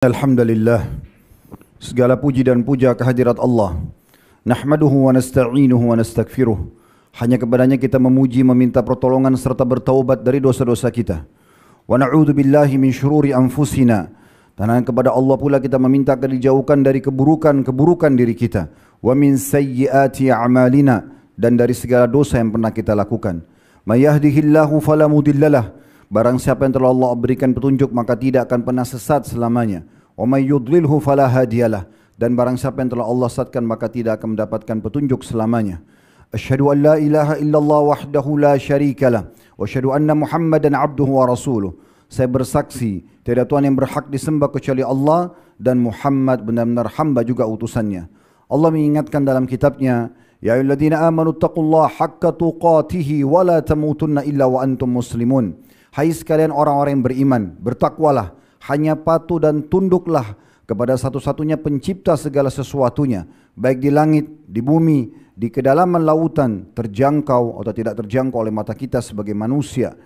Alhamdulillah, segala puji dan puja kehadirat Allah. Nahmaduhu wa nasta'inuhu wa nastaghfiruh. Hanya kepadanya kita memuji, meminta pertolongan serta bertaubat dari dosa-dosa kita. Wa na'udzu billahi min syururi anfusina. Dan kepada Allah pula kita meminta agar dijauhkan dari keburukan-keburukan diri kita. Wa min sayyiati a'malina, dan dari segala dosa yang pernah kita lakukan. May yahdihillahu fala mudhillalah. Barang siapa yang telah Allah berikan petunjuk maka tidak akan pernah sesat selamanya. Wa may yudlilhu fala hadiyalah. Dan barang siapa yang telah Allah sesatkan maka tidak akan mendapatkan petunjuk selamanya. Asyhadu an la ilaha illallah wahdahu la syarikalah wa asyhadu anna Muhammadan abduhu wa rasuluh. Saya bersaksi tiada Tuhan yang berhak disembah kecuali Allah dan Muhammad benar-benar hamba juga utusannya. Allah mengingatkan dalam kitabnya, ya ayyuhalladzina amanu taqullaha haqqa tuqatih wa la tamutunna illa wa antum muslimun. Hai sekalian orang-orang yang beriman, bertakwalah, hanya patuh dan tunduklah kepada satu-satunya pencipta segala sesuatunya, baik di langit, di bumi, di kedalaman lautan, terjangkau atau tidak terjangkau oleh mata kita sebagai manusia.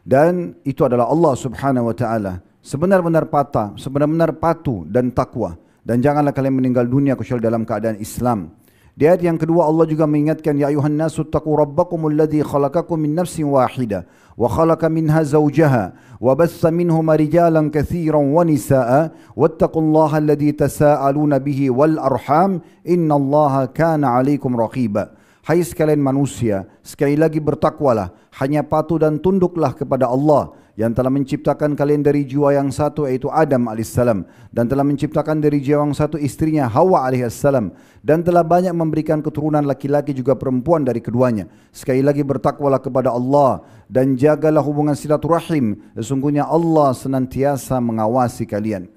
Dan itu adalah Allah subhanahu wa ta'ala. Sebenar-benar patuh dan takwa. Dan janganlah kalian meninggal dunia kecuali dalam keadaan Islam. Di ayat yang kedua Allah juga mengingatkan, ya ayuhan nasu taqu rabbakumul ladzi khalaqakum min nafsin wahidah wa khalaqa minha zawjaha wa bassa minhuma rijalan katsiran wa nisaa wattaqullaha alladzi tasaaluna bihi wal arham innallaha kana 'alaikum raqiba. Hai sekalian manusia, sekali lagi bertakwalah, hanya patuh dan tunduklah kepada Allah yang telah menciptakan kalian dari jiwa yang satu, yaitu Adam alaihissalam, dan telah menciptakan dari jiwa yang satu istrinya Hawa alaihissalam, dan telah banyak memberikan keturunan laki-laki juga perempuan dari keduanya. Sekali lagi bertakwalah kepada Allah dan jagalah hubungan silaturahim, sesungguhnya Allah senantiasa mengawasi kalian.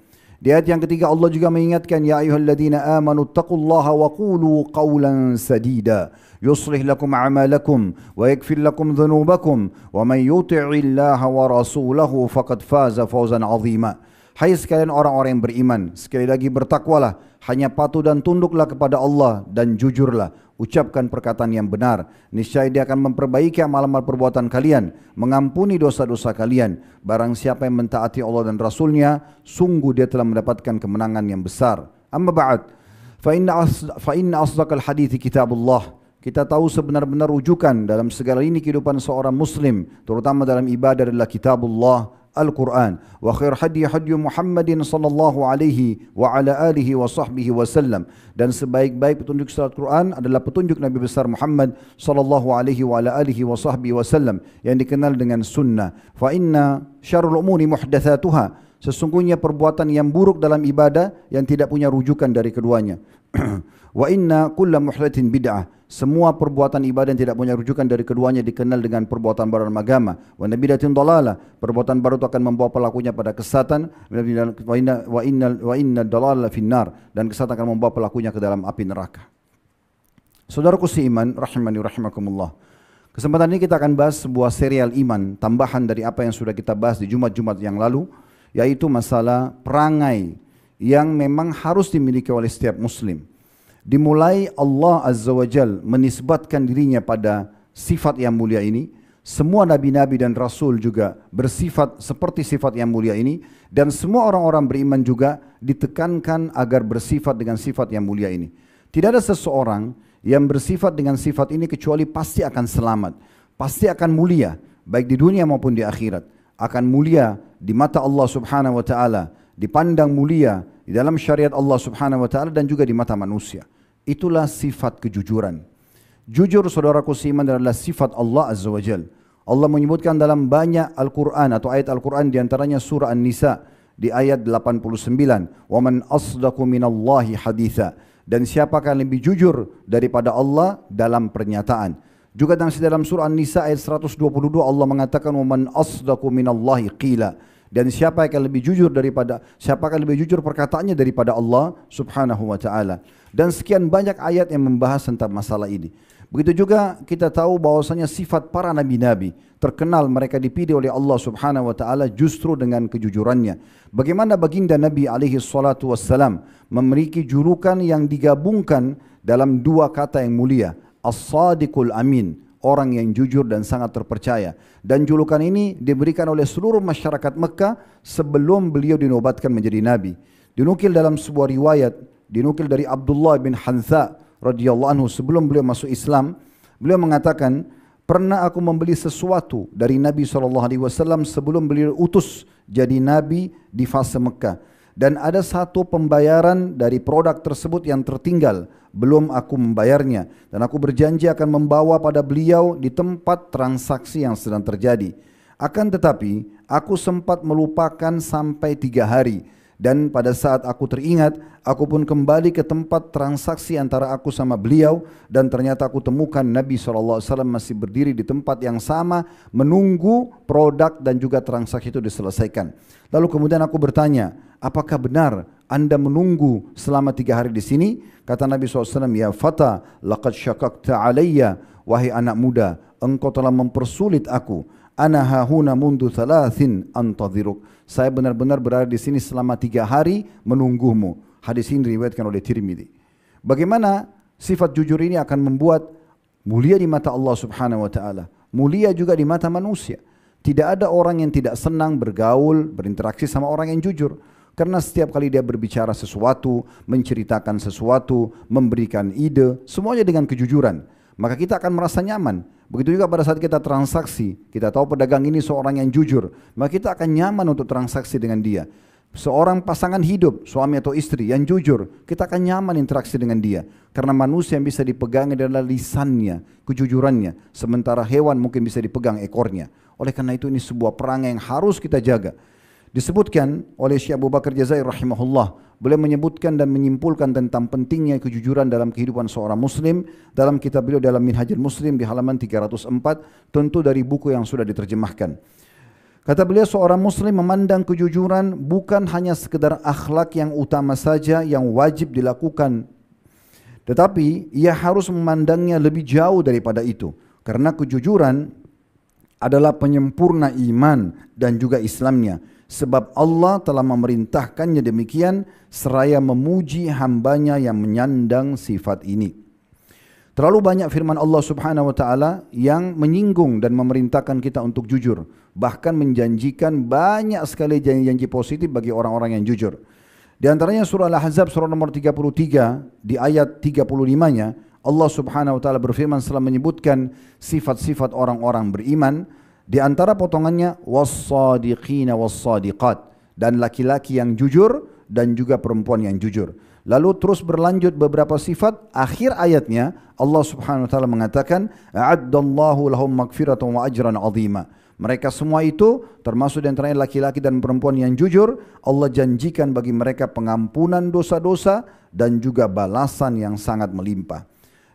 Di ayat yang ketiga Allah juga mengingatkan, ya ayyuhalladzina amanu taqullaha wa qulu qawlan sadida yuslih lakum a'malakum wa yaghfir lakum dhunubakum wa man yuti'illaha wa rasulahu faqad faza fawzan 'azima. Hai sekalian orang-orang yang beriman, sekali lagi bertakwalah, hanya patuh dan tunduklah kepada Allah dan jujurlah, ucapkan perkataan yang benar. Niscaya Dia akan memperbaiki amal-amal perbuatan kalian, mengampuni dosa-dosa kalian. Barang siapa yang mentaati Allah dan Rasulnya, sungguh dia telah mendapatkan kemenangan yang besar. Amma ba'd, fa inna asdaqal hadithi kitabullah. Kita tahu sebenar-benar rujukan dalam segala ini kehidupan seorang muslim, terutama dalam ibadah, adalah kitabullah, Al-Quran. Wa khair hadi Muhammadin sallallahu alaihi wa ala alihi wa sahbihi wasallam. Dan sebaik-baik petunjuk surat Quran adalah petunjuk Nabi besar Muhammad sallallahu alaihi wa ala alihi wa sahbihi wasallam, yang dikenal dengan sunnah. Fa inna syarrul umuri muhdatsatuha. Sesungguhnya perbuatan yang buruk dalam ibadah yang tidak punya rujukan dari keduanya. Wa inna kulla muhdatsin bid'ah. Semua perbuatan ibadah yang tidak punya rujukan dari keduanya dikenal dengan perbuatan baru dalam agama. Wa nabidatin dalalah. Perbuatan baru itu akan membawa pelakunya pada kesesatan. Wa inna dalalah finnar. Dan kesesatan akan membawa pelakunya ke dalam api neraka. Saudaraku seiman, rahimani rahimakumullah. Kesempatan ini kita akan bahas sebuah serial iman, tambahan dari apa yang sudah kita bahas di Jumat-Jumat yang lalu, yaitu masalah perangai yang memang harus dimiliki oleh setiap muslim. Dimulai Allah Azza wa Jal menisbatkan dirinya pada sifat yang mulia ini. Semua nabi-nabi dan rasul juga bersifat seperti sifat yang mulia ini. Dan semua orang-orang beriman juga ditekankan agar bersifat dengan sifat yang mulia ini. Tidak ada seseorang yang bersifat dengan sifat ini kecuali pasti akan selamat. Pasti akan mulia, baik di dunia maupun di akhirat. Akan mulia di mata Allah subhanahu wa ta'ala, dipandang mulia di dalam syariat Allah subhanahu wa ta'ala, dan juga di mata manusia. Itulah sifat kejujuran. Jujur, saudaraku seiman, adalah sifat Allah Azza wa Jal. Allah menyebutkan dalam banyak Al-Quran atau ayat Al-Quran, diantaranya surah An-Nisa di ayat 89. وَمَنْ أَصْدَقُ مِنَ اللَّهِ حَدِيثًا. Dan siapakah yang lebih jujur daripada Allah dalam pernyataan. Juga dalam surah An-Nisa ayat 122 Allah mengatakan وَمَنْ أَصْدَقُ مِنَ اللَّهِ قِيلًا. Dan siapakah lebih jujur perkataannya daripada Allah subhanahu wa ta'ala. Dan sekian banyak ayat yang membahas tentang masalah ini. Begitu juga kita tahu bahwasanya sifat para nabi-nabi terkenal, mereka dipilih oleh Allah subhanahu wa ta'ala justru dengan kejujurannya. Bagaimana baginda Nabi alaihi salatu wassalam memiliki julukan yang digabungkan dalam dua kata yang mulia, As-Sadiqul Amin, orang yang jujur dan sangat terpercaya. Dan julukan ini diberikan oleh seluruh masyarakat Mekah sebelum beliau dinobatkan menjadi Nabi. Dinukil dalam sebuah riwayat, dinukil dari Abdullah bin Hantha radhiyallahu anhu sebelum beliau masuk Islam, beliau mengatakan, pernah aku membeli sesuatu dari Nabi SAW sebelum beliau utus jadi Nabi di fase Mekah. Dan ada satu pembayaran dari produk tersebut yang tertinggal, belum aku membayarnya. Dan aku berjanji akan membawa pada beliau di tempat transaksi yang sedang terjadi. Akan tetapi, aku sempat melupakan sampai 3 hari. Dan pada saat aku teringat, aku pun kembali ke tempat transaksi antara aku sama beliau. Dan ternyata aku temukan Nabi SAW masih berdiri di tempat yang sama, menunggu produk dan juga transaksi itu diselesaikan. Lalu kemudian aku bertanya, apakah benar Anda menunggu selama 3 hari di sini? Kata Nabi SAW, ya fata, laqad syakakta alayya, wahai anak muda, engkau telah mempersulit aku. Ana hahuna mundu thalathin antadhiruk. Saya benar-benar berada di sini selama 3 hari menunggumu. Hadis ini diriwayatkan oleh Tirmidzi. Bagaimana sifat jujur ini akan membuat mulia di mata Allah Subhanahu wa taala, mulia juga di mata manusia. Tidak ada orang yang tidak senang bergaul, berinteraksi sama orang yang jujur. Karena setiap kali dia berbicara sesuatu, menceritakan sesuatu, memberikan ide, semuanya dengan kejujuran. Maka kita akan merasa nyaman. Begitu juga pada saat kita transaksi, kita tahu pedagang ini seorang yang jujur, maka kita akan nyaman untuk transaksi dengan dia. Seorang pasangan hidup, suami atau istri yang jujur, kita akan nyaman interaksi dengan dia. Karena manusia yang bisa dipegang adalah lisannya, kejujurannya. Sementara hewan mungkin bisa dipegang ekornya. Oleh karena itu ini sebuah perangai yang harus kita jaga. Disebutkan oleh Syekh Abu Bakar Jazair rahimahullah, beliau menyebutkan dan menyimpulkan tentang pentingnya kejujuran dalam kehidupan seorang muslim dalam kitab beliau dalam Minhajul Muslim di halaman 304, tentu dari buku yang sudah diterjemahkan. Kata beliau, seorang muslim memandang kejujuran bukan hanya sekedar akhlak yang utama saja yang wajib dilakukan, tetapi ia harus memandangnya lebih jauh daripada itu. Karena kejujuran adalah penyempurna iman dan juga Islamnya. Sebab Allah telah memerintahkannya demikian seraya memuji hambanya yang menyandang sifat ini. Terlalu banyak firman Allah Subhanahu wa taala yang menyinggung dan memerintahkan kita untuk jujur, bahkan menjanjikan banyak sekali janji-janji positif bagi orang-orang yang jujur. Di antaranya surah Al-Ahzab surah nomor 33 di ayat 35-nya Allah Subhanahu wa taala berfirman setelah menyebutkan sifat-sifat orang-orang beriman. Di antara potongannya was-sadiqina was-sadiqat, dan laki-laki yang jujur dan juga perempuan yang jujur. Lalu terus berlanjut beberapa sifat, akhir ayatnya Allah Subhanahu wa taala mengatakan a'addallahu lahum maghfiratan wa ajran 'azima. Mereka semua itu termasuk di antaranya laki-laki dan perempuan yang jujur, Allah janjikan bagi mereka pengampunan dosa-dosa dan juga balasan yang sangat melimpah.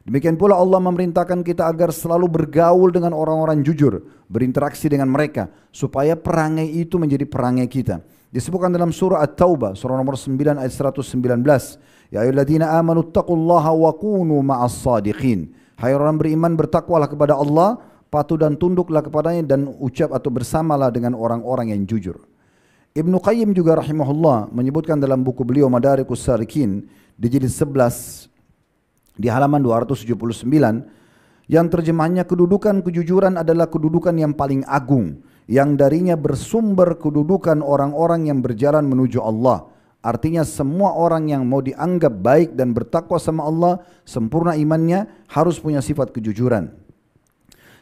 Demikian pula Allah memerintahkan kita agar selalu bergaul dengan orang-orang jujur, berinteraksi dengan mereka, supaya perangai itu menjadi perangai kita. Disebutkan dalam surah At-Taubah, surah nomor 9 ayat 119. Ya ayyuhalladzina amanu taqullaha wa kunu ma'as sadiqin. Hai orang beriman, bertakwalah kepada Allah, patuh dan tunduklah kepadanya dan ucap atau bersamalah dengan orang-orang yang jujur. Ibnu Qayyim juga rahimahullah menyebutkan dalam buku beliau Madarikus Salikin di jilid 11 di halaman 279 yang terjemahnya kedudukan kejujuran adalah kedudukan yang paling agung yang darinya bersumber kedudukan orang-orang yang berjalan menuju Allah. Artinya semua orang yang mau dianggap baik dan bertakwa sama Allah, sempurna imannya, harus punya sifat kejujuran.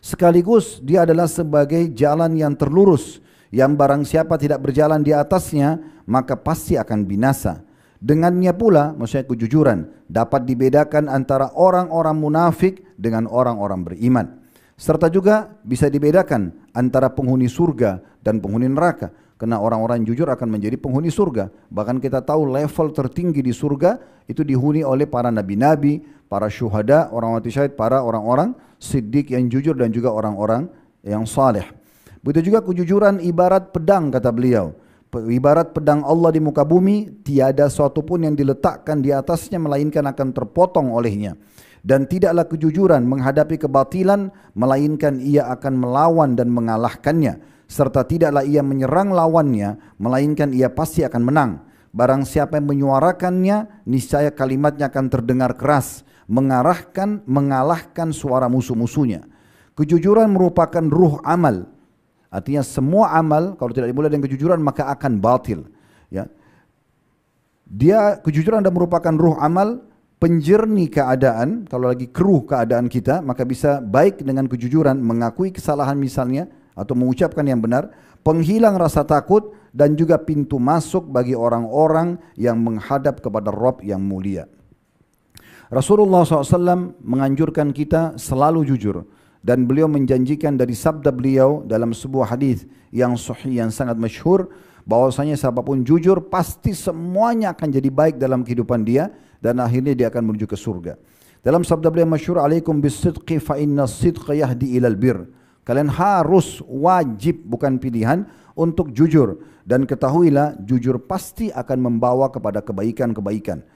Sekaligus dia adalah sebagai jalan yang terlurus yang barang siapa tidak berjalan di atasnya maka pasti akan binasa. Dengannya pula, maksudnya kejujuran, dapat dibedakan antara orang-orang munafik dengan orang-orang beriman. Serta juga bisa dibedakan antara penghuni surga dan penghuni neraka. Karena orang-orang jujur akan menjadi penghuni surga. Bahkan kita tahu level tertinggi di surga itu dihuni oleh para nabi-nabi, para syuhada, orang mati syahid, para orang-orang siddiq yang jujur dan juga orang-orang yang saleh. Begitu juga kejujuran ibarat pedang, kata beliau. Ibarat pedang Allah di muka bumi, tiada suatu pun yang diletakkan di atasnya melainkan akan terpotong olehnya. Dan tidaklah kejujuran menghadapi kebatilan, melainkan ia akan melawan dan mengalahkannya. Serta tidaklah ia menyerang lawannya, melainkan ia pasti akan menang. Barang siapa yang menyuarakannya, niscaya kalimatnya akan terdengar keras, mengalahkan suara musuh-musuhnya. Kejujuran merupakan ruh amal. Artinya semua amal kalau tidak dimulai dengan kejujuran maka akan batil. Ya. Kejujuran adalah merupakan ruh amal, penjernih keadaan. Kalau lagi keruh keadaan kita, maka bisa baik dengan kejujuran, mengakui kesalahan misalnya, atau mengucapkan yang benar, penghilang rasa takut, dan juga pintu masuk bagi orang-orang yang menghadap kepada Rabb yang mulia. Rasulullah SAW menganjurkan kita selalu jujur, dan beliau menjanjikan dari sabda beliau dalam sebuah hadis yang sahih yang sangat masyhur, bahwasanya siapapun jujur pasti semuanya akan jadi baik dalam kehidupan dia, dan akhirnya dia akan menuju ke surga. Dalam sabda beliau masyhur, alaikum bisidqi fa inna sidqa yahdi ilal bir. Kalian harus, wajib, bukan pilihan, untuk jujur, dan ketahuilah jujur pasti akan membawa kepada kebaikan-kebaikan.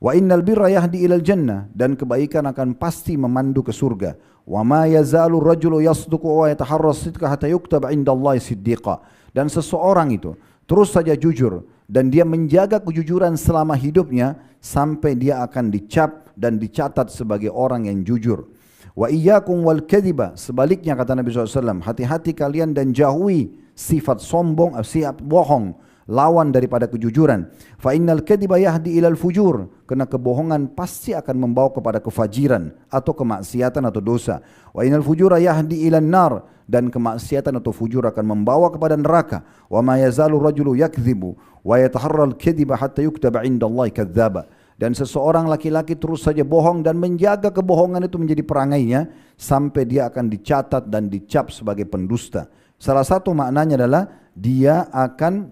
Wa innal birra yahdi ilal jannah, dan kebaikan akan pasti memandu ke surga. Wa ma yazalu rajulu yasduqu wa yataharra sidqa hatta yuktaba indallahi siddiqa. Dan seseorang itu terus saja jujur, dan dia menjaga kejujuran selama hidupnya sampai dia akan dicap dan dicatat sebagai orang yang jujur. Wa iyyakum wal kadhiba, sebaliknya kata Nabi SAW, hati-hati kalian dan jauhi sifat sombong, sifat bohong, lawan daripada kejujuran. Fa innal kadhiba yahdi ilal fujur, karena kebohongan pasti akan membawa kepada kefajiran atau kemaksiatan atau dosa. Wa innal fujura yahdi ilan nar, dan kemaksiatan atau fujur akan membawa kepada neraka. Wa ma yazalu rajulu yakdzibu wa yataharra al-kadhiba hatta yuktaba indallahi kadzdzaba. Dan seseorang laki-laki terus saja bohong dan menjaga kebohongan itu menjadi perangainya sampai dia akan dicatat dan dicap sebagai pendusta. Salah satu maknanya adalah dia akan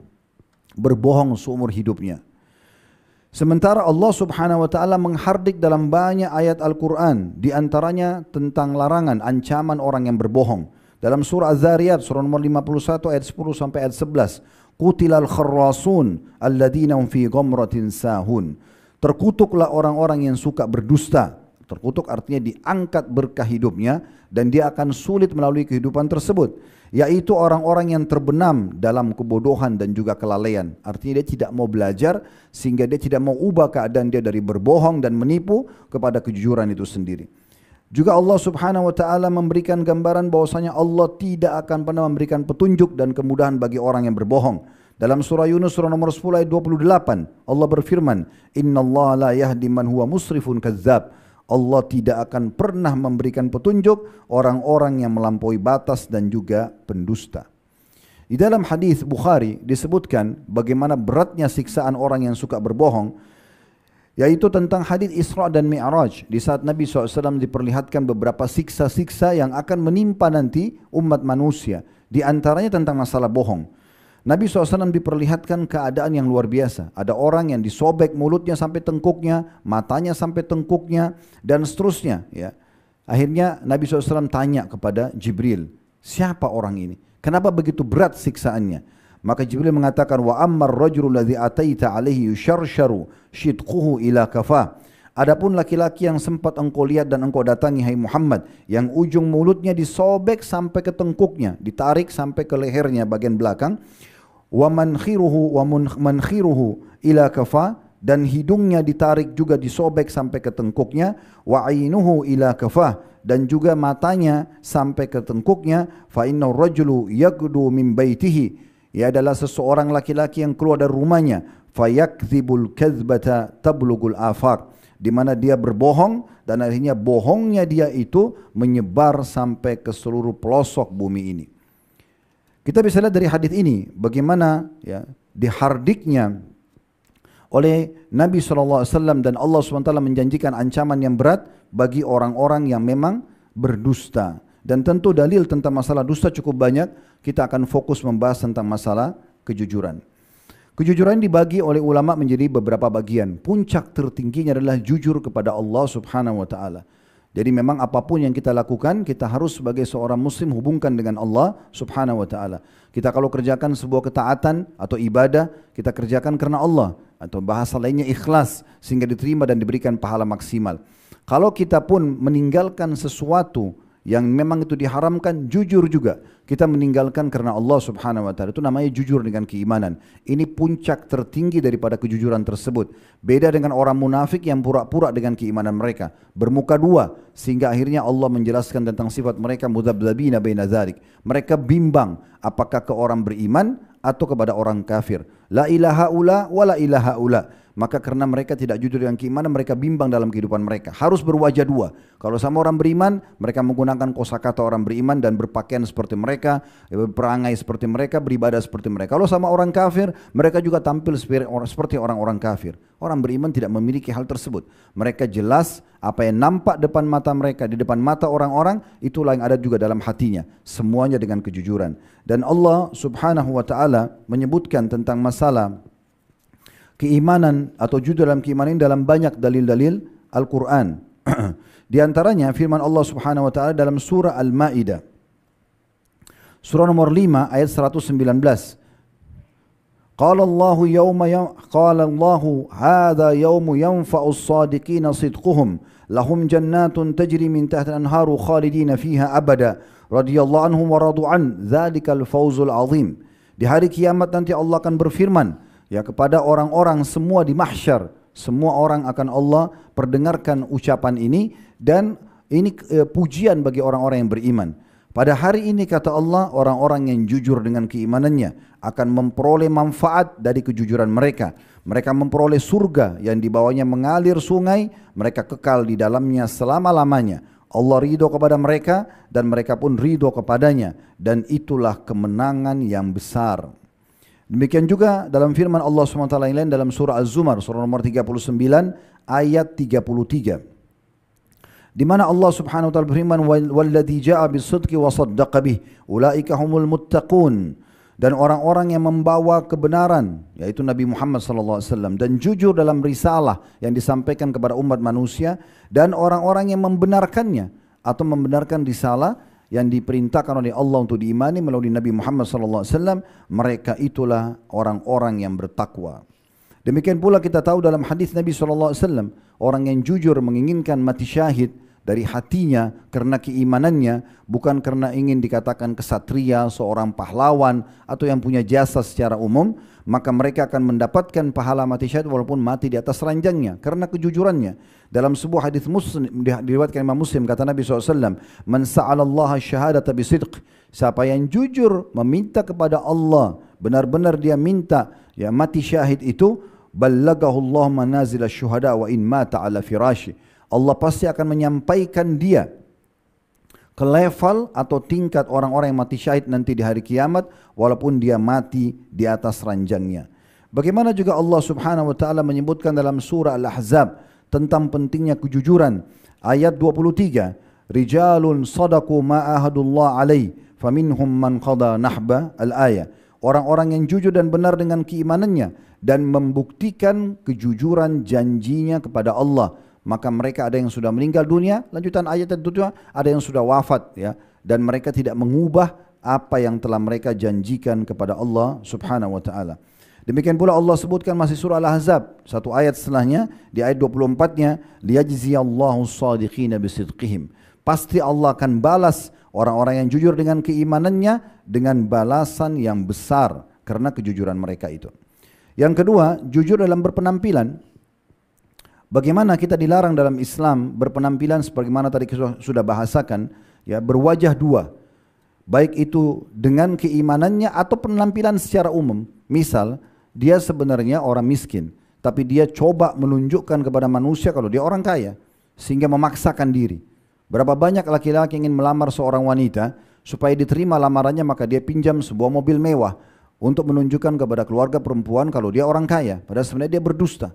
berbohong seumur hidupnya. Sementara Allah Subhanahu wa taala menghardik dalam banyak ayat Al-Qur'an, di antaranya tentang larangan, ancaman orang yang berbohong. Dalam surah Az-Zariyat surah nomor 51 ayat 10 sampai ayat 11, Qutilal kharrasun alladzina hum fi ghamratin sahun. Terkutuklah orang-orang yang suka berdusta. Terkutuk artinya diangkat berkah hidupnya dan dia akan sulit melalui kehidupan tersebut. Yaitu orang-orang yang terbenam dalam kebodohan dan juga kelalaian. Artinya dia tidak mau belajar sehingga dia tidak mau ubah keadaan dia dari berbohong dan menipu kepada kejujuran itu sendiri. Juga Allah Subhanahu wa taala memberikan gambaran bahwasanya Allah tidak akan pernah memberikan petunjuk dan kemudahan bagi orang yang berbohong. Dalam surah Yunus surah nomor 10 ayat 28, Allah berfirman, "Innallaha la yahdi man huwa musrifun kazzab." Allah tidak akan pernah memberikan petunjuk orang-orang yang melampaui batas dan juga pendusta. Di dalam hadis Bukhari disebutkan bagaimana beratnya siksaan orang yang suka berbohong, yaitu tentang hadis Isra dan Mi'raj, di saat Nabi SAW diperlihatkan beberapa siksa-siksa yang akan menimpa nanti umat manusia, di antaranya tentang masalah bohong. Nabi SAW diperlihatkan keadaan yang luar biasa. Ada orang yang disobek mulutnya sampai tengkuknya, matanya sampai tengkuknya, dan seterusnya. Ya. Akhirnya Nabi SAW tanya kepada Jibril, siapa orang ini? Kenapa begitu berat siksaannya? Maka Jibril mengatakan, wa ammar rajulul ladzi ataita alaihi yusharsharu shidquhu ila kafah. Adapun laki-laki yang sempat engkau lihat dan engkau datangi hai Muhammad, yang ujung mulutnya disobek sampai ke tengkuknya, ditarik sampai ke lehernya bagian belakang, wa mankhiruhu ila kafa, dan hidungnya ditarik juga disobek sampai ke tengkuknya, wa ainuhu ila kafa, dan juga matanya sampai ke tengkuknya, fa inna rajulu yaqdu min baitihi, ia adalah seseorang laki-laki yang keluar dari rumahnya, fayakdzibul kadzbata tablugul afaq, di mana dia berbohong dan akhirnya bohongnya dia itu menyebar sampai ke seluruh pelosok bumi ini. Kita bisa lihat dari hadis ini bagaimana ya dihardiknya oleh Nabi SAW dan Allah SWT menjanjikan ancaman yang berat bagi orang-orang yang memang berdusta. Dan tentu dalil tentang masalah dusta cukup banyak. Kita akan fokus membahas tentang masalah kejujuran. Kejujuran dibagi oleh ulama menjadi beberapa bagian. Puncak tertingginya adalah jujur kepada Allah Subhanahu wa taala. Jadi memang apapun yang kita lakukan, kita harus sebagai seorang muslim hubungkan dengan Allah Subhanahu wa taala. Kita kalau kerjakan sebuah ketaatan atau ibadah, kita kerjakan karena Allah, atau bahasa lainnya ikhlas, sehingga diterima dan diberikan pahala maksimal. Kalau kita pun meninggalkan sesuatu yang memang itu diharamkan, jujur juga. Kita meninggalkan karena Allah Subhanahu wa taala. Itu namanya jujur dengan keimanan. Ini puncak tertinggi daripada kejujuran tersebut. Beda dengan orang munafik yang pura-pura dengan keimanan mereka, bermuka dua, sehingga akhirnya Allah menjelaskan tentang sifat mereka mudzabdzabina baina dzalik. Mereka bimbang apakah ke orang beriman atau kepada orang kafir. La ilaha ula wa la ilaha ula. maka karena mereka tidak jujur dengan keimanan, mereka bimbang dalam kehidupan mereka. Harus berwajah dua. Kalau sama orang beriman, mereka menggunakan kosakata orang beriman dan berpakaian seperti mereka, berangai seperti mereka, beribadah seperti mereka. Kalau sama orang kafir, mereka juga tampil seperti orang-orang kafir. Orang beriman tidak memiliki hal tersebut. Mereka jelas apa yang nampak depan mata mereka, di depan mata orang-orang, itulah yang ada juga dalam hatinya. Semuanya dengan kejujuran. Dan Allah subhanahu wa ta'ala menyebutkan tentang masalah keimanan atau jujur dalam keimanan dalam banyak dalil-dalil Al-Quran. Di antaranya firman Allah subhanahu wa ta'ala dalam surah Al-Ma'idah. Surah nomor 5 ayat 119. Qala Allahu hadha yawmu yanfa'u as-sadiqina sidquhum lahum jannatun tajri min tahtiha al-anharu khalidina fiha abada radhiyallahu anhum wa radu an dzalikal fawzul azim. Di hari kiamat nanti Allah akan berfirman ya kepada orang-orang semua di mahsyar, semua orang akan Allah perdengarkan ucapan ini, dan ini pujian bagi orang-orang yang beriman. Pada hari ini kata Allah, orang-orang yang jujur dengan keimanannya akan memperoleh manfaat dari kejujuran mereka. Mereka memperoleh surga yang di bawahnya mengalir sungai, mereka kekal di dalamnya selama-lamanya. Allah ridho kepada mereka dan mereka pun ridho kepadanya, dan itulah kemenangan yang besar. Demikian juga dalam firman Allah SWT yang lain dalam surah Az-Zumar, surah nomor 39 ayat 33. Di mana Allah Subhanahu wa taala berfirman, "Walladzi jaa'a bis-sidqi wa saddaqa bih, ulaika humul muttaqun." Dan orang-orang yang membawa kebenaran, yaitu Nabi Muhammad sallallahu alaihi wasallam, dan jujur dalam risalah yang disampaikan kepada umat manusia, dan orang-orang yang membenarkannya atau membenarkan risalah yang diperintahkan oleh Allah untuk diimani melalui Nabi Muhammad sallallahu alaihi wasallam, mereka itulah orang-orang yang bertakwa. Demikian pula kita tahu dalam hadis Nabi sallallahu alaihi wasallam, orang yang jujur menginginkan mati syahid dari hatinya karena keimanannya, bukan karena ingin dikatakan kesatria, seorang pahlawan atau yang punya jasa secara umum, maka mereka akan mendapatkan pahala mati syahid walaupun mati di atas ranjangnya karena kejujurannya. Dalam sebuah hadis Muslim diriwayatkan Imam Muslim, kata Nabi SAW, "Man sa'alallaha syahadata bisidq." Siapa yang jujur meminta kepada Allah, benar-benar dia minta ya mati syahid itu, ballagahu Allah manazil asy-syuhada wa in mata ala firashi. Allah pasti akan menyampaikan dia ke level atau tingkat orang-orang yang mati syahid nanti di hari kiamat walaupun dia mati di atas ranjangnya. Bagaimana juga Allah Subhanahu wa taala menyebutkan dalam surah Al-Ahzab tentang pentingnya kejujuran. Ayat 23, "Rijalun sadaqu ma ahadullah alaih, faminhum man qada nahba." Al-ayah. Orang-orang yang jujur dan benar dengan keimanannya dan membuktikan kejujuran janjinya kepada Allah, maka mereka ada yang sudah meninggal dunia, lanjutan ayat itu ada yang sudah wafat ya, dan mereka tidak mengubah apa yang telah mereka janjikan kepada Allah Subhanahu wa taala. Demikian pula Allah sebutkan masih surah Al-Ahzab, satu ayat setelahnya di ayat 24-nya, liyajziyallahu as-sadiqina bisidqihim. Pasti Allah akan balas orang-orang yang jujur dengan keimanannya dengan balasan yang besar karena kejujuran mereka itu. Yang kedua, jujur dalam berpenampilan. Bagaimana kita dilarang dalam Islam berpenampilan sebagaimana tadi sudah bahasakan, ya, berwajah dua. Baik itu dengan keimanannya atau penampilan secara umum. Misal, dia sebenarnya orang miskin, tapi dia coba menunjukkan kepada manusia kalau dia orang kaya, sehingga memaksakan diri. Berapa banyak laki-laki ingin melamar seorang wanita, supaya diterima lamarannya maka dia pinjam sebuah mobil mewah untuk menunjukkan kepada keluarga perempuan kalau dia orang kaya, padahal sebenarnya dia berdusta.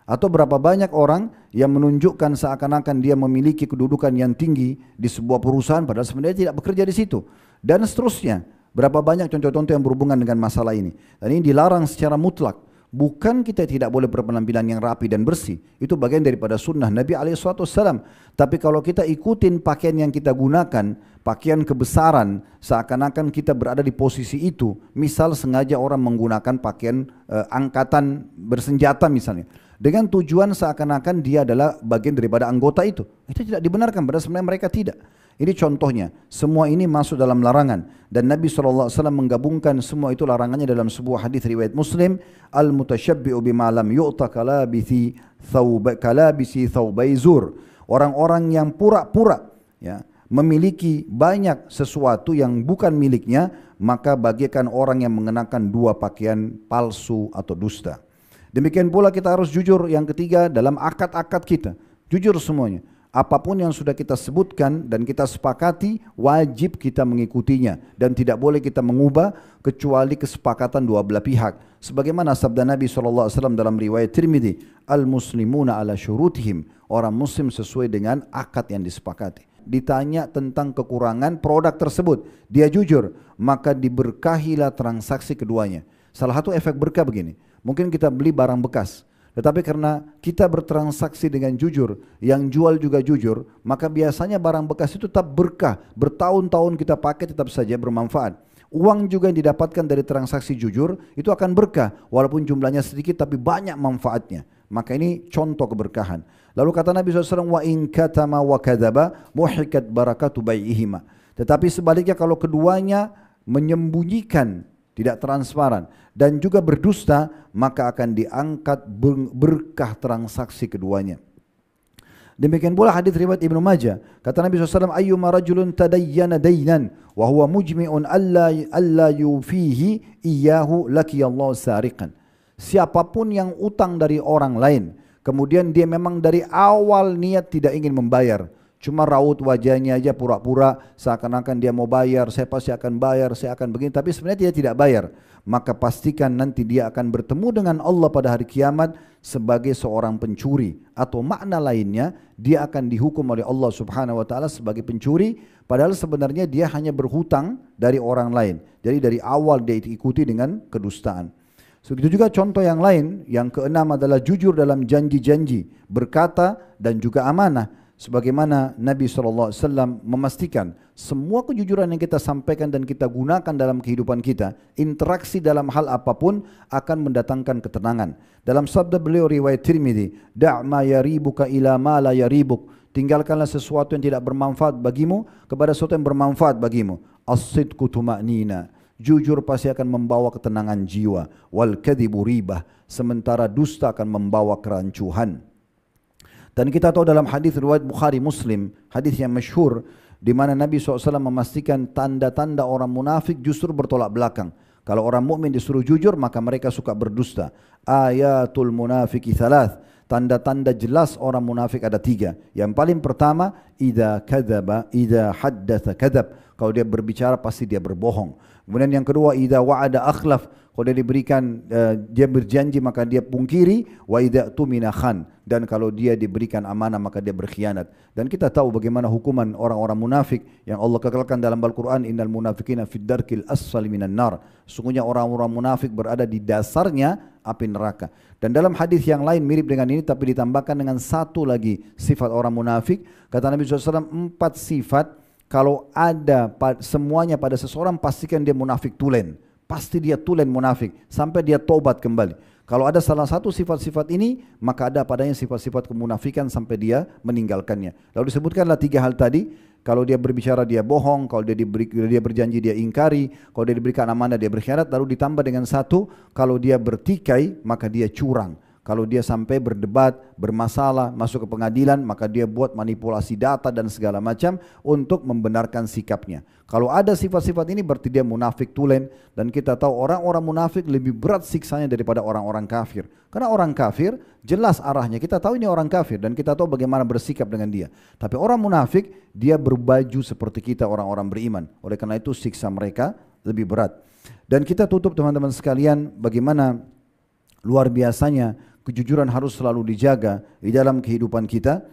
Atau berapa banyak orang yang menunjukkan seakan-akan dia memiliki kedudukan yang tinggi di sebuah perusahaan padahal sebenarnya tidak bekerja di situ. Dan seterusnya. Berapa banyak contoh-contoh yang berhubungan dengan masalah ini. Dan ini dilarang secara mutlak. Bukan kita tidak boleh berpenampilan yang rapi dan bersih. Itu bagian daripada sunnah Nabi SAW. Tapi kalau kita ikutin pakaian yang kita gunakan, pakaian kebesaran, seakan-akan kita berada di posisi itu. Misal sengaja orang menggunakan pakaian angkatan bersenjata misalnya. Dengan tujuan seakan-akan dia adalah bagian daripada anggota itu. Itu tidak dibenarkan, padahal sebenarnya mereka tidak. Ini contohnya, semua ini masuk dalam larangan. Dan Nabi SAW menggabungkan semua itu larangannya dalam sebuah hadis riwayat Muslim, "Al-mutasyabbi'u bima lam yu'ta kalabisi thawbai zur." Orang-orang yang pura-pura ya, memiliki banyak sesuatu yang bukan miliknya, maka bagaikan orang yang mengenakan dua pakaian palsu atau dusta. Demikian pula kita harus jujur yang ketiga dalam akad-akad kita. Jujur semuanya. Apapun yang sudah kita sebutkan dan kita sepakati, wajib kita mengikutinya. Dan tidak boleh kita mengubah kecuali kesepakatan dua belah pihak. Sebagaimana sabda Nabi SAW dalam riwayat Tirmidzi, Al-Muslimuna ala syurutihim. Orang muslim sesuai dengan akad yang disepakati. Ditanya tentang kekurangan produk tersebut, dia jujur, maka diberkahilah transaksi keduanya. Salah satu efek berkah begini, mungkin kita beli barang bekas, tetapi karena kita bertransaksi dengan jujur, yang jual juga jujur, maka biasanya barang bekas itu tetap berkah, bertahun-tahun kita pakai tetap saja bermanfaat. Uang juga yang didapatkan dari transaksi jujur itu akan berkah, walaupun jumlahnya sedikit tapi banyak manfaatnya. Maka ini contoh keberkahan. Lalu kata Nabi SAW, wa in katama wa kadzaba muhikat barakatu bai'ihima. Tetapi sebaliknya kalau keduanya menyembunyikan, tidak transparan dan juga berdusta, maka akan diangkat berkah transaksi keduanya. Demikian pula hadis riwayat Ibnu Majah. Kata Nabi SAW, ayyuma rajulun tadayyana daynan wa huwa mujmi'un alla yufihi iyyahu lakiyallahu sariqan. Siapapun yang utang dari orang lain, kemudian dia memang dari awal niat tidak ingin membayar, cuma raut wajahnya aja pura-pura seakan-akan dia mau bayar, saya pasti akan bayar, saya akan begini, tapi sebenarnya dia tidak bayar, maka pastikan nanti dia akan bertemu dengan Allah pada hari kiamat sebagai seorang pencuri, atau makna lainnya dia akan dihukum oleh Allah Subhanahu wa taala sebagai pencuri, padahal sebenarnya dia hanya berhutang dari orang lain. Jadi dari awal dia ikuti dengan kedustaan. Begitu juga contoh yang lain, yang keenam adalah jujur dalam janji-janji, berkata dan juga amanah. Sebagaimana Nabi SAW memastikan semua kejujuran yang kita sampaikan dan kita gunakan dalam kehidupan kita, interaksi dalam hal apapun akan mendatangkan ketenangan. Dalam sabda beliau riwayat Tirmidzi, da' ma yaribuka ila ma la yaribuk. Tinggalkanlah sesuatu yang tidak bermanfaat bagimu kepada sesuatu yang bermanfaat bagimu. As-sidqu tuma'nina. Jujur pasti akan membawa ketenangan jiwa. Wal kadhibu ribah. Sementara dusta akan membawa kerancuhan. Dan kita tahu dalam hadis riwayat Bukhari Muslim, hadis yang masyhur, di mana Nabi SAW memastikan tanda-tanda orang munafik justru bertolak belakang. Kalau orang mukmin disuruh jujur, maka mereka suka berdusta. Ayatul munafiki thalath. Tanda-tanda jelas orang munafik ada tiga. Yang paling pertama, idza kadzaba, idza haddatsa kadzab. Kalau dia berbicara pasti dia berbohong. Kemudian yang kedua, idza wa'ada akhlaf. Kalau dia diberikan, dia berjanji maka dia pungkiri. Wa idza tumina khan. Dan kalau dia diberikan amanah maka dia berkhianat. Dan kita tahu bagaimana hukuman orang-orang munafik yang Allah kekalkan dalam Al-Quran. Innal munafikina fid darkil asfali minan nar. Sesungguhnya orang-orang munafik berada di dasarnya api neraka. Dan dalam hadis yang lain mirip dengan ini tapi ditambahkan dengan satu lagi sifat orang munafik. Kata Nabi SAW, 4 sifat kalau ada semuanya pada seseorang pastikan dia munafik tulen. Pasti dia tulen munafik sampai dia tobat kembali. Kalau ada salah satu sifat-sifat ini, maka ada padanya sifat-sifat kemunafikan sampai dia meninggalkannya. Lalu disebutkanlah 3 hal tadi. Kalau dia berbicara dia bohong, kalau dia berjanji dia ingkari, kalau dia diberikan amanah dia berkhianat. Lalu ditambah dengan satu, kalau dia bertikai maka dia curang. Kalau dia sampai berdebat, bermasalah, masuk ke pengadilan, maka dia buat manipulasi data dan segala macam untuk membenarkan sikapnya. Kalau ada sifat-sifat ini berarti dia munafik tulen. Dan kita tahu orang-orang munafik lebih berat siksanya daripada orang-orang kafir. Karena orang kafir jelas arahnya, kita tahu ini orang kafir dan kita tahu bagaimana bersikap dengan dia. Tapi orang munafik dia berbaju seperti kita orang-orang beriman. Oleh karena itu siksa mereka lebih berat. Dan kita tutup teman-teman sekalian bagaimana luar biasanya kejujuran harus selalu dijaga di dalam kehidupan kita.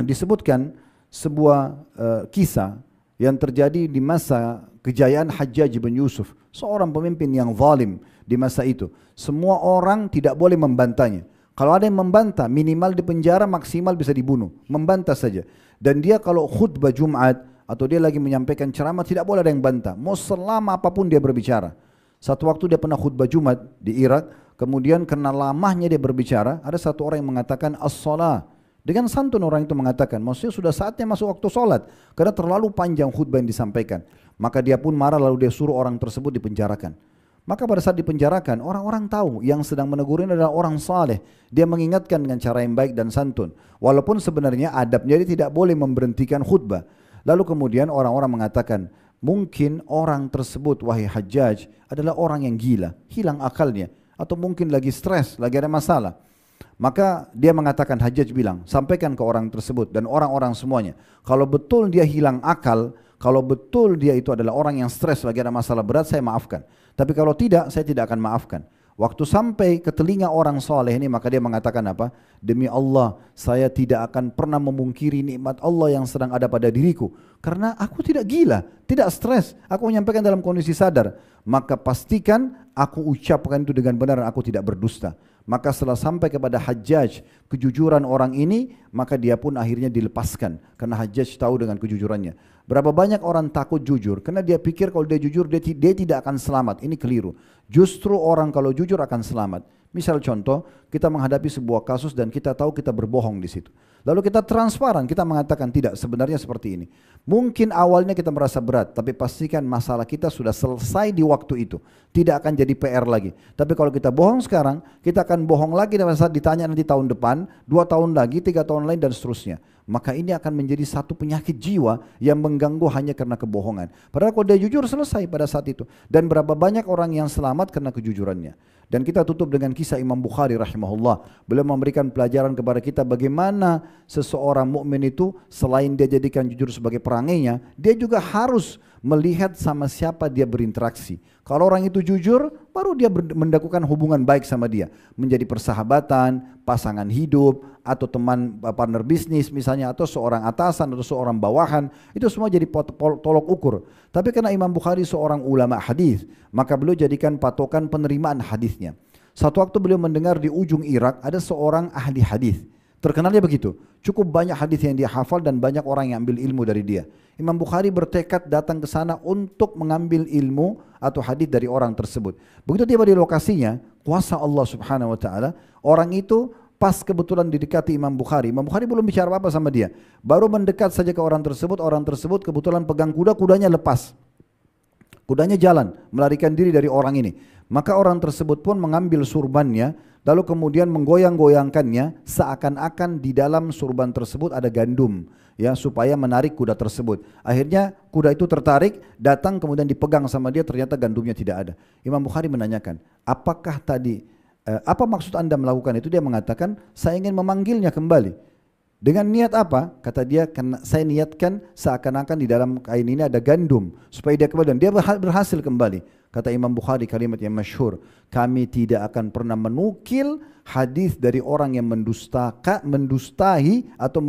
Disebutkan sebuah kisah yang terjadi di masa kejayaan Hajjaj bin Yusuf, seorang pemimpin yang zalim di masa itu. Semua orang tidak boleh membantahnya. Kalau ada yang membantah, minimal di penjara, maksimal bisa dibunuh. Membantah saja. Dan dia kalau khutbah Jumat atau dia lagi menyampaikan ceramah, tidak boleh ada yang bantah. Mau selama apapun dia berbicara. Satu waktu dia pernah khutbah Jumat di Irak, kemudian karena lamanya dia berbicara, ada satu orang yang mengatakan as-salah. Dengan santun orang itu mengatakan, maksudnya sudah saatnya masuk waktu sholat, karena terlalu panjang khutbah yang disampaikan. Maka dia pun marah lalu dia suruh orang tersebut dipenjarakan. Maka pada saat dipenjarakan, orang-orang tahu yang sedang menegur ini adalah orang saleh. Dia mengingatkan dengan cara yang baik dan santun. Walaupun sebenarnya adabnya dia tidak boleh memberhentikan khutbah. Lalu kemudian orang-orang mengatakan, mungkin orang tersebut wahai Hajjaj adalah orang yang gila, hilang akalnya. atau mungkin lagi stres, lagi ada masalah. Maka dia mengatakan, Hajjaj bilang, sampaikan ke orang tersebut dan orang-orang semuanya, kalau betul dia hilang akal, kalau betul dia itu adalah orang yang stres, lagi ada masalah berat, saya maafkan. Tapi kalau tidak, saya tidak akan maafkan. Waktu sampai ke telinga orang soleh ini, maka dia mengatakan apa? Demi Allah, saya tidak akan pernah memungkiri nikmat Allah yang sedang ada pada diriku. Karena aku tidak gila, tidak stres. Aku menyampaikan dalam kondisi sadar. Maka pastikan aku ucapkan itu dengan benar dan aku tidak berdusta. Maka setelah sampai kepada Hajjaj kejujuran orang ini, maka dia pun akhirnya dilepaskan. Karena Hajjaj tahu dengan kejujurannya. Berapa banyak orang takut jujur, karena dia pikir kalau dia jujur dia tidak akan selamat. Ini keliru. Justru orang kalau jujur akan selamat. Misal contoh, kita menghadapi sebuah kasus dan kita tahu kita berbohong di situ. Lalu kita transparan, kita mengatakan tidak, sebenarnya seperti ini. Mungkin awalnya kita merasa berat, tapi pastikan masalah kita sudah selesai di waktu itu. Tidak akan jadi PR lagi. Tapi kalau kita bohong sekarang, kita akan bohong lagi pada saat ditanya nanti tahun depan, 2 tahun lagi, 3 tahun lain dan seterusnya. Maka ini akan menjadi satu penyakit jiwa yang mengganggu hanya karena kebohongan. Padahal kalau dia jujur selesai pada saat itu. Dan berapa banyak orang yang selamat karena kejujurannya. Dan kita tutup dengan kisah Imam Bukhari rahimahullah. Beliau memberikan pelajaran kepada kita bagaimana seseorang mukmin itu selain dia jadikan jujur sebagai perangainya, dia juga harus melihat sama siapa dia berinteraksi. Kalau orang itu jujur, baru dia melakukan hubungan baik sama dia. Menjadi persahabatan, pasangan hidup, atau teman partner bisnis misalnya, atau seorang atasan atau seorang bawahan. Itu semua jadi tolok ukur. Tapi karena Imam Bukhari seorang ulama hadis, maka beliau jadikan patokan penerimaan hadisnya. Satu waktu beliau mendengar di ujung Irak ada seorang ahli hadis. Terkenalnya begitu, cukup banyak hadis yang dia hafal dan banyak orang yang ambil ilmu dari dia. Imam Bukhari bertekad datang ke sana untuk mengambil ilmu atau hadis dari orang tersebut. Begitu tiba di lokasinya, kuasa Allah Subhanahu wa taala, orang itu pas kebetulan didekati Imam Bukhari. Imam Bukhari belum bicara apa-apa sama dia. Baru mendekat saja ke orang tersebut kebetulan pegang kuda, kudanya lepas. Kudanya jalan, melarikan diri dari orang ini. Maka orang tersebut pun mengambil surbannya, lalu kemudian menggoyang-goyangkannya, seakan-akan di dalam surban tersebut ada gandum, ya, supaya menarik kuda tersebut. Akhirnya kuda itu tertarik, datang kemudian dipegang sama dia, ternyata gandumnya tidak ada. Imam Bukhari menanyakan, apakah tadi, apa maksud anda melakukan itu? Dia mengatakan, saya ingin memanggilnya kembali. Dengan niat apa? Kata dia, saya niatkan seakan-akan di dalam kain ini ada gandum, supaya dia kembali, dan dia berhasil kembali. Kata Imam Bukhari kalimat yang masyhur, kami tidak akan pernah menukil hadis dari orang yang mendustahi atau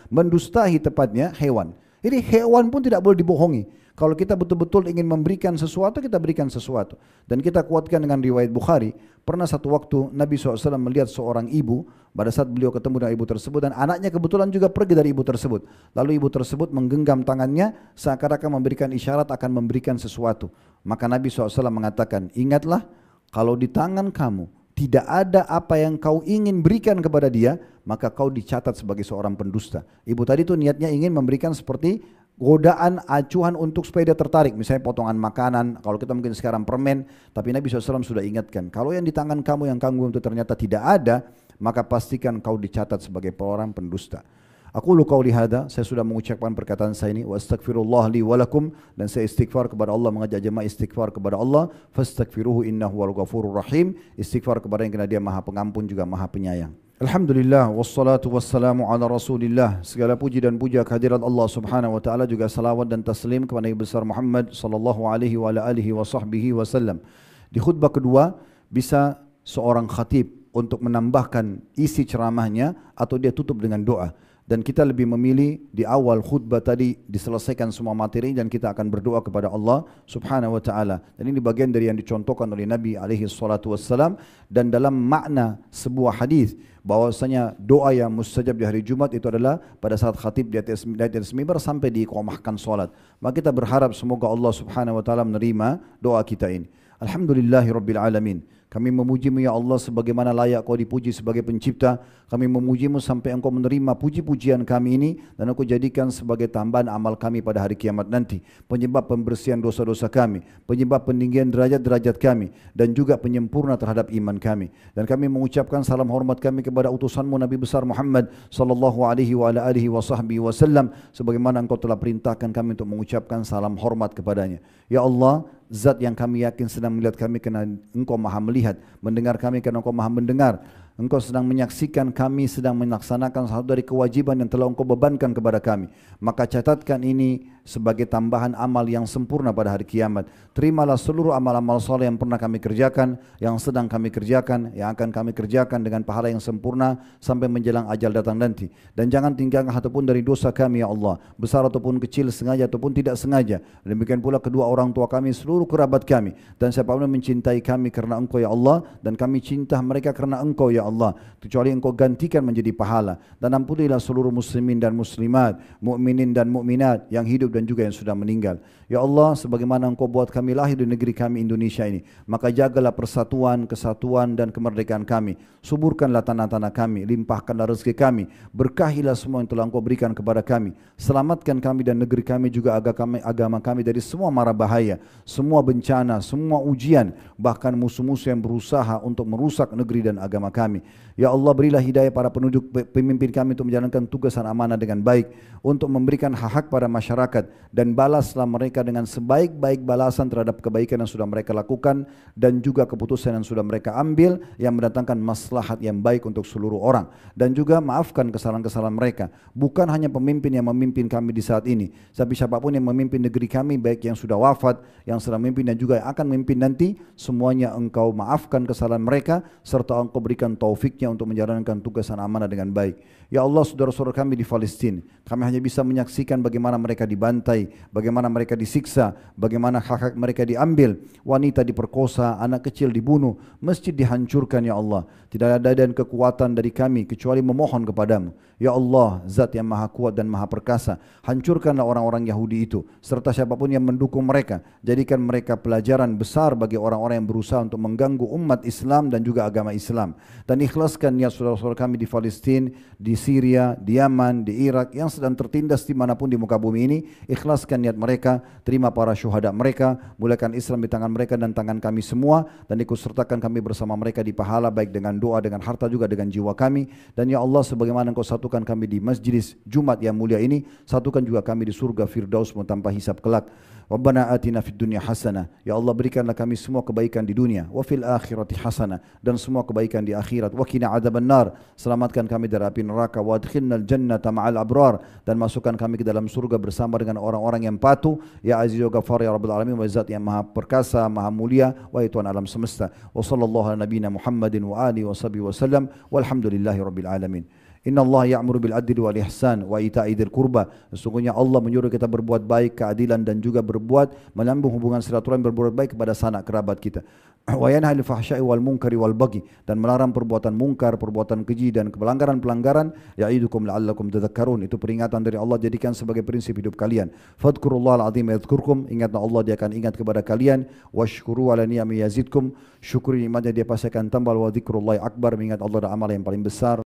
mendustahi tepatnya hewan. Jadi hewan pun tidak boleh dibohongi. Kalau kita betul-betul ingin memberikan sesuatu, kita berikan sesuatu. Dan kita kuatkan dengan riwayat Bukhari. Pernah satu waktu Nabi SAW melihat seorang ibu, pada saat beliau ketemu dengan ibu tersebut, dan anaknya kebetulan juga pergi dari ibu tersebut. Lalu ibu tersebut menggenggam tangannya, seakan-akan memberikan isyarat akan memberikan sesuatu. Maka Nabi SAW mengatakan, ingatlah kalau di tangan kamu tidak ada apa yang kau ingin berikan kepada dia, maka kau dicatat sebagai seorang pendusta. Ibu tadi itu niatnya ingin memberikan seperti godaan, acuhan untuk supaya dia tertarik. Misalnya potongan makanan, kalau kita mungkin sekarang permen, tapi Nabi SAW sudah ingatkan, kalau yang di tangan kamu yang kamu itu ternyata tidak ada, maka pastikan kau dicatat sebagai orang pendusta. Aku lu qauli hada, saya sudah mengucapkan perkataan saya ini, wa astaghfirullah li wa lakum, dan saya istighfar kepada Allah, mengajak jemaah istighfar kepada Allah, fastaghfiruhu innahu wal ghafurur rahim, istighfar kepada yang karena dia maha pengampun juga maha penyayang. Alhamdulillah, wassalatu wassalamu ala rasulillah, segala puji dan puja kehadirat Allah subhanahu wa ta'ala, juga salawat dan taslim kepada Nabi besar Muhammad sallallahu alaihi wa ala alihi wa sahbihi wasallam. Di khutbah kedua, bisa seorang khatib untuk menambahkan isi ceramahnya atau dia tutup dengan doa. Dan kita lebih memilih di awal khutbah tadi diselesaikan semua materi dan kita akan berdoa kepada Allah subhanahu wa ta'ala. Dan ini bagian dari yang dicontohkan oleh Nabi alaihi salatu wassalam. Dan dalam makna sebuah hadis bahwasanya doa yang mustajab di hari Jumat itu adalah pada saat khatib di atas mimbar sampai diiqamahkan salat. Maka kita berharap semoga Allah subhanahu wa ta'ala menerima doa kita ini. Alhamdulillahi rabbil alamin. Kami memuji-Mu ya Allah sebagaimana layak Kau dipuji sebagai pencipta. Kami memuji-Mu sampai Engkau menerima puji-pujian kami ini dan Engkau jadikan sebagai tambahan amal kami pada hari kiamat nanti. Penyebab pembersihan dosa-dosa kami, penyebab peninggian derajat-derajat kami, dan juga penyempurna terhadap iman kami. Dan kami mengucapkan salam hormat kami kepada utusan-Mu Nabi besar Muhammad sallallahu alaihi wa ala alihi wa sahbihi wasallam, sebagaimana Engkau telah perintahkan kami untuk mengucapkan salam hormat kepadanya. Ya Allah, Zat yang kami yakin sedang melihat kami kerana Engkau maha melihat, mendengar kami kerana Engkau maha mendengar. Engkau sedang menyaksikan kami sedang melaksanakan satu dari kewajiban yang telah Engkau bebankan kepada kami. Maka catatkan ini sebagai tambahan amal yang sempurna pada hari kiamat. Terimalah seluruh amal-amal soleh yang pernah kami kerjakan, yang sedang kami kerjakan, yang akan kami kerjakan dengan pahala yang sempurna sampai menjelang ajal datang nanti. Dan jangan tinggalkan satupun dari dosa kami ya Allah, besar ataupun kecil, sengaja ataupun tidak sengaja. Demikian pula kedua orang tua kami, seluruh kerabat kami, dan siapapun yang mencintai kami kerana Engkau ya Allah, dan kami cinta mereka kerana Engkau ya Allah, kecuali Engkau gantikan menjadi pahala. Dan ampunilah seluruh muslimin dan muslimat, mukminin dan mukminat yang hidup dan juga yang sudah meninggal. Ya Allah, sebagaimana Engkau buat kami lahir di negeri kami Indonesia ini, maka jagalah persatuan, kesatuan dan kemerdekaan kami. Suburkanlah tanah-tanah kami, limpahkanlah rezeki kami, berkahilah semua yang telah Engkau berikan kepada kami. Selamatkan kami dan negeri kami juga agama kami dari semua mara bahaya, semua bencana, semua ujian, bahkan musuh-musuh yang berusaha untuk merusak negeri dan agama kami. Ya Allah, berilah hidayah para penduduk pemimpin kami untuk menjalankan tugas dan amanah dengan baik, untuk memberikan hak-hak pada masyarakat, dan balaslah mereka dengan sebaik-baik balasan terhadap kebaikan yang sudah mereka lakukan dan juga keputusan yang sudah mereka ambil yang mendatangkan maslahat yang baik untuk seluruh orang. Dan juga maafkan kesalahan-kesalahan mereka. Bukan hanya pemimpin yang memimpin kami di saat ini, tapi siapapun yang memimpin negeri kami, baik yang sudah wafat, yang sedang memimpin dan juga yang akan memimpin nanti, semuanya Engkau maafkan kesalahan mereka serta Engkau berikan taufiknya untuk menjalankan tugas dan amanah dengan baik. Ya Allah, saudara-saudara kami di Palestin, kami hanya bisa menyaksikan bagaimana mereka dibantai, bagaimana mereka disiksa, bagaimana hak-hak mereka diambil, wanita diperkosa, anak kecil dibunuh, masjid dihancurkan ya Allah. Tidak ada daya dan kekuatan dari kami kecuali memohon kepadamu. Ya Allah, Zat yang maha kuat dan maha perkasa, hancurkanlah orang-orang Yahudi itu serta siapapun yang mendukung mereka. Jadikan mereka pelajaran besar bagi orang-orang yang berusaha untuk mengganggu umat Islam dan juga agama Islam. Dan ikhlaskan niat saudara-saudara kami di Palestin, di Syria, di Yaman, di Irak yang sedang tertindas dimanapun di muka bumi ini. Ikhlaskan niat mereka, terima para syuhada mereka, mulakan Islam di tangan mereka dan tangan kami semua, dan ikut sertakan kami bersama mereka di pahala, baik dengan doa, dengan harta, juga dengan jiwa kami. Dan ya Allah, sebagaimana Engkau satukan kami di majlis Jumat yang mulia ini, satukan juga kami di surga Firdaus tanpa hisab kelak. Rabbana atina fid dunya hasanah. Ya Allah, berikanlah kami semua kebaikan di dunia, wa fil akhirati hasanah, dan semua kebaikan di akhirat. Wa qina adzabannar. Selamatkan kami dari api neraka, wa adkhilnal jannata ma'al abrar, dan masukkan kami ke dalam surga bersama dengan orang-orang yang patuh. Ya Aziz wa Ghaffar ya Rabbal alamin, wa Zat yang maha perkasa, maha mulia, wa Tuhan alam semesta. Wa sallallahu ala nabiyina Muhammadin wa alihi wa sahbihi wa sallam, walhamdulillahi rabbil alamin. Inna Allah ya'muru bil adli wal ihsan wa ita'i dzil qurba. Sesungguhnya Allah menyuruh kita berbuat baik, keadilan, dan juga berbuat menyambung hubungan silaturahmi, berbuat baik kepada sanak kerabat kita. Wa yanha 'anil fahsya'i wal munkari wal baghi, dan melarang perbuatan mungkar, perbuatan keji dan pelanggaran-pelanggaran. Ya'idukum la'allakum tadhakkarun. Itu peringatan dari Allah, jadikan sebagai prinsip hidup kalian. Fadhkurullahal 'azim yadhkurkum. Ingatlah Allah, Dia akan ingat kepada kalian. Washkuru 'ala ni'ami yazidkum. Syukuri nikmatnya, Dia pasti akan tambah. Wa dzikrullahi akbar. Mengingat Allah adalah amal yang paling besar.